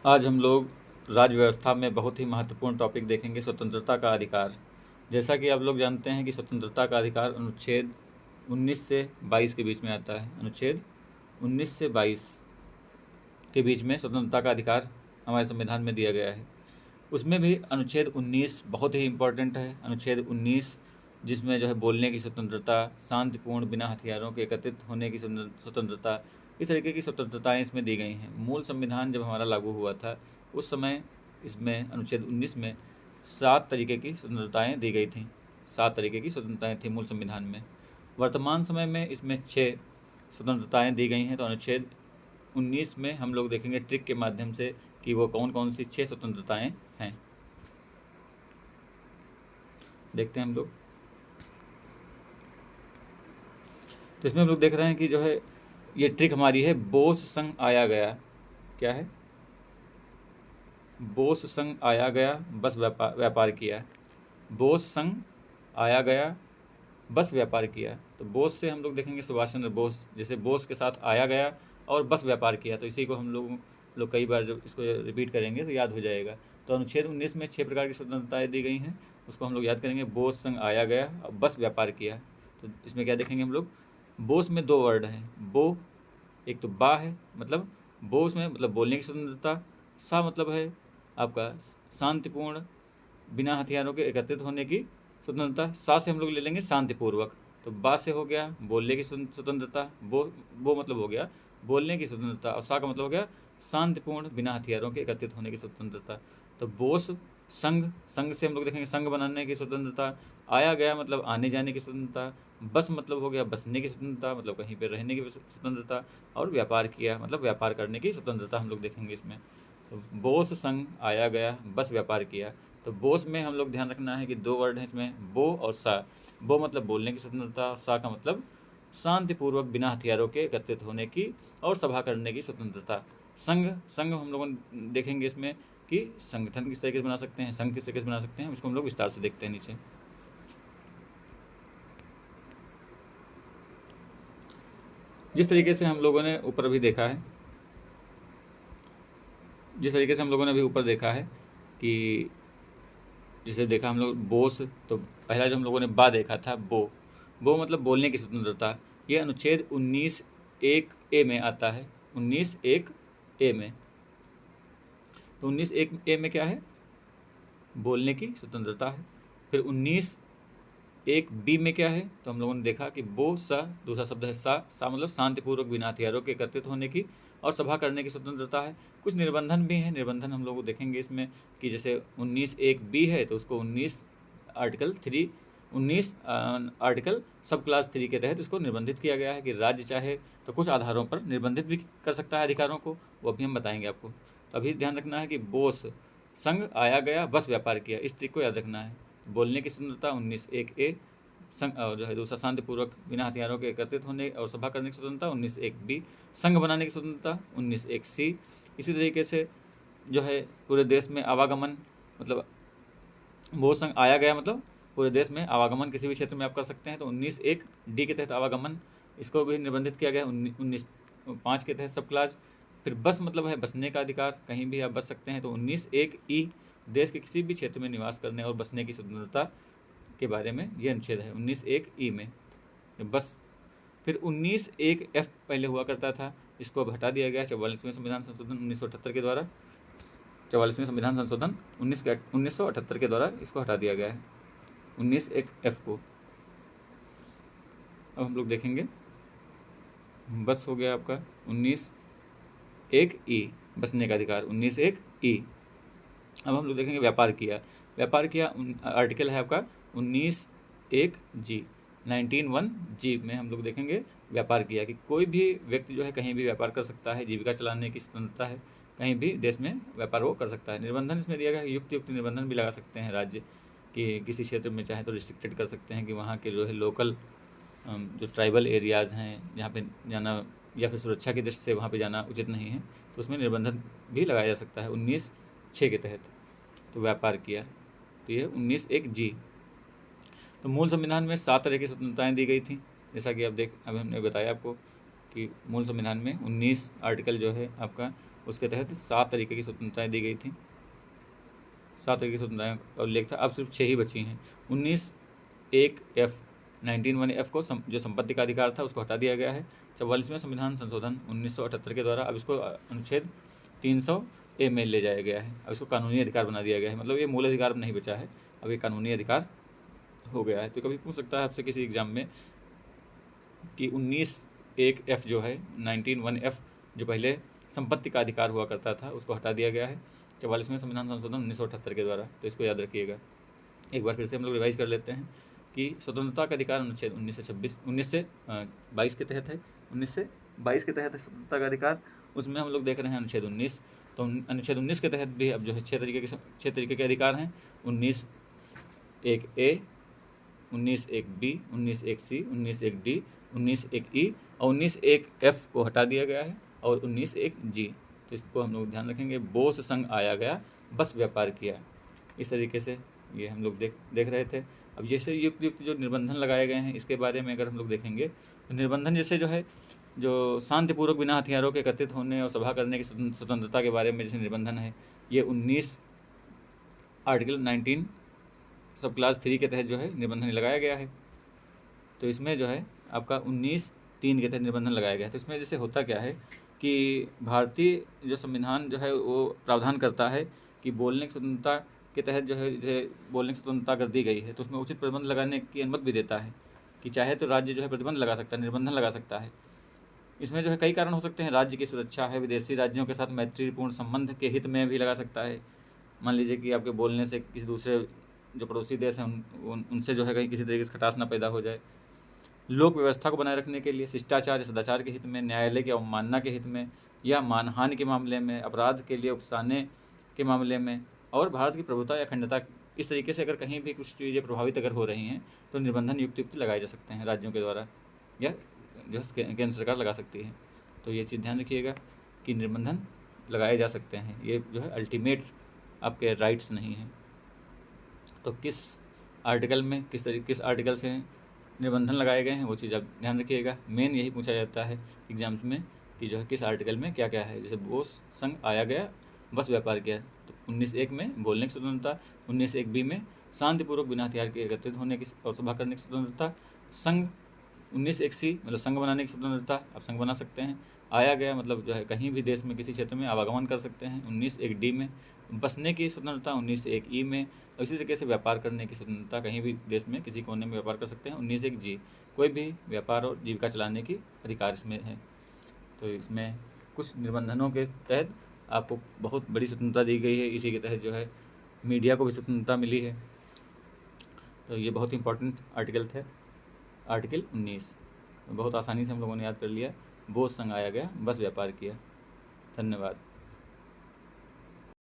आज हम लोग राज्य व्यवस्था में बहुत ही महत्वपूर्ण टॉपिक देखेंगे, स्वतंत्रता का अधिकार। जैसा कि आप लोग जानते हैं कि स्वतंत्रता का अधिकार अनुच्छेद 19 से 22 के बीच में आता है। अनुच्छेद 19 से 22 के बीच में स्वतंत्रता का अधिकार हमारे संविधान में दिया गया है। उसमें भी अनुच्छेद 19 बहुत ही इम्पोर्टेंट है। अनुच्छेद 19 जिसमें जो है बोलने की स्वतंत्रता, शांतिपूर्ण बिना हथियारों के एकत्रित होने की स्वतंत्रता, इस तरीके की स्वतंत्रताएं इसमें दी गई हैं। मूल संविधान जब हमारा लागू हुआ था उस समय इसमें अनुच्छेद 19 में 7 तरीके की स्वतंत्रताएं दी गई थीं। 7 तरीके की स्वतंत्रताएं थी मूल संविधान में। वर्तमान समय में इसमें 6 स्वतंत्रताएं दी गई हैं। तो अनुच्छेद 19 में हम लोग देखेंगे ट्रिक के माध्यम से कि वो कौन कौन सी 6 स्वतंत्रताएं हैं। देखते हैं हम लोग। तो इसमें हम लोग देख रहे हैं कि जो है ये ट्रिक हमारी है, बोस संघ आया गया। क्या है? बोस संघ आया गया, बस व्यापार किया। बोस संघ आया गया, बस व्यापार किया। तो बोस से हम लोग देखेंगे सुभाष चंद्र बोस, जैसे बोस के साथ आया गया और बस व्यापार किया। तो इसी को हम लोग कई बार जब इसको रिपीट करेंगे तो याद हो जाएगा। तो अनुच्छेद 19 में 6 प्रकार की स्वतंत्रताएं दी गई हैं, उसको हम लोग याद करेंगे। बोस संघ आया गया और बस व्यापार किया। तो इसमें क्या देखेंगे हम लोग? बोस में 2 वर्ड हैं। बो एक तो बा है, मतलब बोस में मतलब बोलने की स्वतंत्रता। सा मतलब है आपका शांतिपूर्ण बिना हथियारों के एकत्रित होने की स्वतंत्रता। सा से हम लोग ले लेंगे शांतिपूर्वक। तो बा से हो गया बोलने की स्वतंत्रता, वो मतलब हो गया बोलने की स्वतंत्रता, और सा का मतलब हो गया शांतिपूर्ण बिना हथियारों के एकत्रित होने की स्वतंत्रता। तो बोस संघ, संघ से हम लोग देखेंगे संघ बनाने की स्वतंत्रता। आया गया मतलब आने जाने की स्वतंत्रता। बस मतलब हो गया बसने की स्वतंत्रता, मतलब कहीं पर रहने की स्वतंत्रता। और व्यापार किया मतलब व्यापार करने की स्वतंत्रता हम लोग देखेंगे इसमें। तो बोस संघ आया गया, बस व्यापार किया। तो बोस में हम लोग ध्यान रखना है कि 2 वर्ड हैं इसमें, बो और सा। बो मतलब बोलने की स्वतंत्रता, सा का मतलब शांतिपूर्वक बिना हथियारों के एकत्रित होने की और सभा करने की स्वतंत्रता। संघ, संघ हम लोग देखेंगे इसमें कि संगठन किस तरीके से बना सकते हैं, संघ किस तरीके से बना सकते हैं, इसको हम लोग विस्तार से देखते हैं नीचे। जिस तरीके से हम लोगों ने ऊपर भी देखा है, जिस तरीके से हम लोगों ने अभी ऊपर देखा है कि जिसे देखा हम लोग बोस, तो पहला जो हम लोगों ने बा देखा था बो मतलब बोलने की स्वतंत्रता। ये अनुच्छेद 19(1)(a) में आता है। 19(1)(a) में, तो 19(1)(a) में क्या है? बोलने की स्वतंत्रता है। फिर 19(1)(b) में क्या है? तो हम लोगों ने देखा कि बो सा, दूसरा शब्द है सा मतलब शांतिपूर्वक बिना हथियारों के एकत्रित होने की और सभा करने की स्वतंत्रता है। कुछ निर्बंधन भी हैं, निर्बंधन हम लोग देखेंगे इसमें कि जैसे 19(1)(b) है तो उसको 19 आर्टिकल 3 19 आर्टिकल सब क्लास 3 के तहत इसको निर्बंधित किया गया है कि राज्य चाहे तो कुछ आधारों पर निर्बंधित भी कर सकता है अधिकारों को, वो अभी हम बताएंगे आपको। तो अभी ध्यान रखना है कि बोस संघ आया गया, बस व्यापार किया, इस ट्रिक को याद रखना है। बोलने की स्वतंत्रता 19(1)(a), संघ जो है दूसरा शांतिपूर्वक बिना हथियारों के एकत्रित होने और सभा करने की स्वतंत्रता 19(1)(b), संघ बनाने की स्वतंत्रता 19(1)(c। इसी तरीके से जो है पूरे देश में आवागमन, मतलब वो संघ आया गया मतलब पूरे देश में आवागमन किसी भी क्षेत्र में आप कर सकते हैं, तो 19(1)(d) के तहत आवागमन, इसको भी निर्बंधित किया गया। 19(5) के तहत सब क्लास। फिर बस मतलब है बसने का अधिकार, कहीं भी आप बस सकते हैं, तो 19(1)(e) देश के किसी भी क्षेत्र में निवास करने और बसने की स्वतंत्रता के बारे में यह अनुच्छेद है 19(1)(e) में, बस। फिर 19(1)(f) पहले हुआ करता था, इसको अब हटा दिया गया 44वें संविधान संशोधन 1978 के द्वारा। 44वें संविधान संशोधन 1978 के द्वारा इसको हटा दिया गया है 19(1)(f) को। अब हम लोग देखेंगे बस हो गया आपका 19(1)(e) बसने का अधिकार 19(1)(e). अब हम लोग देखेंगे व्यापार किया। व्यापार किया आर्टिकल है आपका 19(1)(g), 19(1)(g) में हम लोग देखेंगे व्यापार किया कि कोई भी व्यक्ति जो है कहीं भी व्यापार कर सकता है, जीविका चलाने की स्वतंत्रता है, कहीं भी देश में व्यापार वो कर सकता है। निर्बंधन इसमें दिया गया है, युक्त निर्बंधन भी लगा सकते हैं राज्य कि किसी क्षेत्र में चाहे तो रिस्ट्रिक्टेड कर सकते हैं कि वहाँ के जो है लोकल जो ट्राइबल एरियाज़ हैं जहाँ पे जाना या फिर सुरक्षा की दृष्टि से वहाँ पे जाना उचित नहीं है, तो उसमें निर्बंधन भी लगाया जा सकता है 19(6) के तहत। तो व्यापार किया, तो ये 19(1)(g). तो मूल संविधान में 7 तरह की स्वतंत्रताएँ दी गई थी, जैसा कि आप अभी हमने बताया आपको कि मूल संविधान में 19 आर्टिकल जो है आपका उसके तहत 7 तरीके की स्वतंत्रताएँ दी गई थी, 7 तरीके की स्वतंत्रताएँ का उल्लेख था। अब सिर्फ 6 ही बची हैं। 19(1)(f) 19(1)(f) को जो संपत्ति का अधिकार था उसको हटा दिया गया है। 44वें संविधान संशोधन 1978 के द्वारा अब इसको अनुच्छेद 300(a) में ले जाया गया है। अब इसको कानूनी अधिकार बना दिया गया है, मतलब ये मूल अधिकार नहीं बचा है, अब ये कानूनी अधिकार हो गया है। तो कभी पूछ सकता है आपसे किसी एग्जाम में कि 19(1)(f) जो है 19(1)(f) जो पहले संपत्ति का अधिकार हुआ करता था उसको हटा दिया गया है 44वें संविधान संशोधन 1978 के द्वारा। तो इसको याद रखिएगा। एक बार फिर से हम लोग रिवाइज कर लेते हैं कि स्वतंत्रता का अधिकार अनुच्छेद 1922 के तहत है। 1922 के तहत है स्वतंत्रता का अधिकार, उसमें हम लोग देख रहे हैं अनुच्छेद 19। तो अनुच्छेद 19 के तहत भी अब जो है 6 तरीके के अधिकार हैं। 19(1)(a), 19(1)(b), 19(1)(c), 19(1)(d), 19(1)(e) और 19(1)(f) को हटा दिया गया है और 19(1)(g। तो इसको हम लोग ध्यान रखेंगे। बोस संघ आया गया, बस व्यापार किया। इस तरीके से ये हम लोग देख रहे थे। अब जैसे युक्त जो निर्बंधन लगाए गए हैं इसके बारे में अगर हम लोग देखेंगे तो निर्बंधन जैसे जो है जो शांतिपूर्वक बिना हथियारों के एकत्रित होने और सभा करने की स्वतंत्रता के बारे में जैसे निर्बंधन है, ये 19 आर्टिकल 19 सब क्लास 3 के तहत जो है निर्बंधन लगाया गया है। तो इसमें जो है आपका 19(3) के तहत निर्बंधन लगाया गया है। तो इसमें जैसे होता क्या है कि भारतीय जो संविधान जो है वो प्रावधान करता है कि बोलने की स्वतंत्रता के तहत जो है जैसे बोलने की स्वतंत्रता कर दी गई है तो उसमें उचित प्रतिबंध लगाने की अनुमति भी देता है कि चाहे तो राज्य जो है प्रतिबंध लगा सकता है, निर्बंधन लगा सकता है। इसमें जो है कई कारण हो सकते हैं। राज्य की सुरक्षा है, विदेशी राज्यों के साथ मैत्रीपूर्ण संबंध के हित में भी लगा सकता है। मान लीजिए कि आपके बोलने से किसी दूसरे जो पड़ोसी देश हैं उनसे जो है कहीं किसी तरीके से खटास ना पैदा हो जाए। लोक व्यवस्था को बनाए रखने के लिए, शिष्टाचार या सदाचार के हित में, न्यायालय की अवमानना के हित में या मानहानि के मामले में, अपराध के लिए उकसाने के मामले में और भारत की प्रभुता या अखंडता, इस तरीके से अगर कहीं भी कुछ चीज़ें प्रभावित अगर हो रही हैं तो निर्बंधन युक्त लगाए जा सकते हैं राज्यों के द्वारा या जो है केंद्र सरकार लगा सकती है। तो ये चीज़ ध्यान रखिएगा कि निर्बंधन लगाए जा सकते हैं, ये जो है अल्टीमेट आपके राइट्स नहीं हैं। तो किस आर्टिकल में किस आर्टिकल से निर्बंधन लगाए गए हैं वो चीज़ आप ध्यान रखिएगा। मेन यही पूछा जाता है एग्जाम्स में कि जो है किस आर्टिकल में क्या क्या है। जैसे बोस संघ आया गया, बस व्यापार किया, तो 19(1) में बोलने की स्वतंत्रता, 19(1)(b) में शांतिपूर्वक बिना हथियार के एकत्रित होने की और सभा करने की स्वतंत्रता, संघ 19(1)(c) मतलब संघ बनाने की स्वतंत्रता, आप संघ बना सकते हैं। आया गया मतलब जो है कहीं भी देश में किसी क्षेत्र में आवागमन कर सकते हैं। 19(1)(d) में बसने की स्वतंत्रता, 19(1)(e) में और इसी तरीके से व्यापार करने की स्वतंत्रता, कहीं भी देश में किसी कोने में व्यापार कर सकते हैं। 19(1)(g) कोई भी व्यापार और जीविका चलाने की अधिकार इसमें है। तो इसमें कुछ निबंधनों के तहत आपको बहुत बड़ी स्वतंत्रता दी गई है। इसी के तहत जो है मीडिया को भी स्वतंत्रता मिली है। तो ये बहुत इंपॉर्टेंट आर्टिकल थे, आर्टिकल 19 बहुत आसानी से हम लोगों ने याद कर लिया। बोस संघ आया गया, बस व्यापार किया। धन्यवाद।